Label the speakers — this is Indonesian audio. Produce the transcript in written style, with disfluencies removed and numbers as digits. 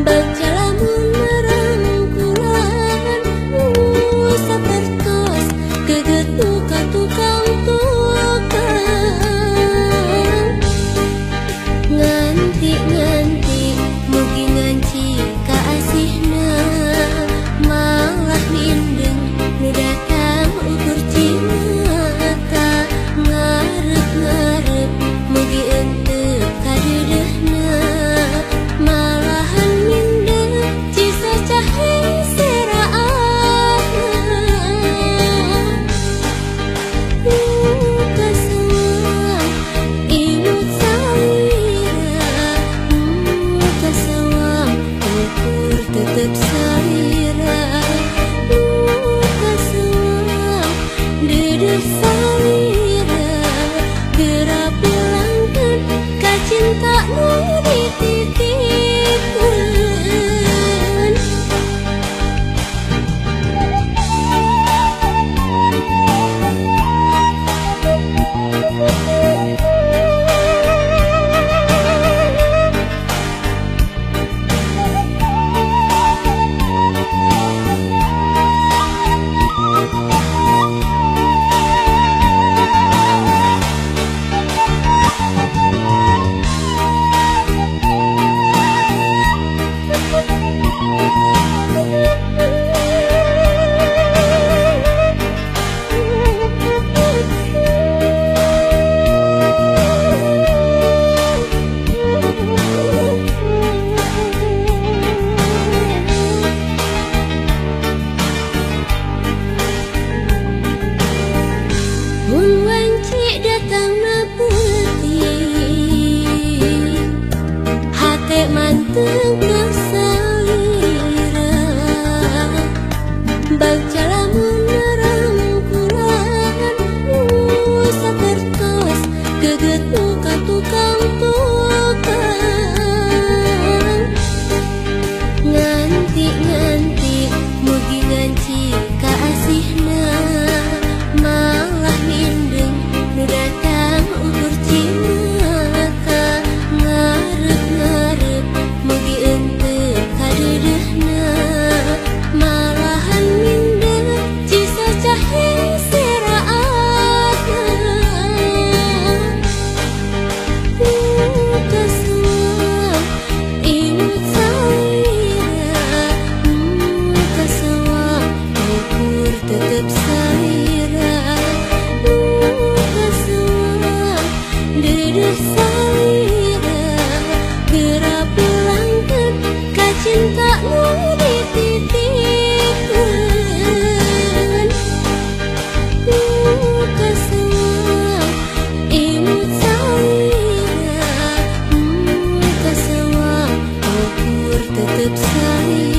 Speaker 1: Baca lamun merangkulan sapertos geget buka tukang-tukang nganti-nganti mugi nganci kaasihna malah mindeng nu datang ukur cimata ngarep-ngarep mugi enteu kadeudeuna malahan mindeng cisa cahe seraan kasawang imut salira kasawang ukur tetep salira kasawang dedeh salira geura pulangkeun ka cinta nu dititipkeun. Mun wanci datang na peuting hate manteng kasalira baca lamun merangkulan sapertos geget buka tukang-tukang nganti-nganti mugi nganci kaasihna malah mindeng nu datang ukur cimata ngarep-ngarep mugi enteu kadeudeuna malahan mindeng cisa cahe seraan kasawang imut salira kasawang ukur tetep salira kasawang dedeh salira geura pulangkeun ka cinta nu dititipkeun. Kasawang imut salira kasawang ukur tetep salira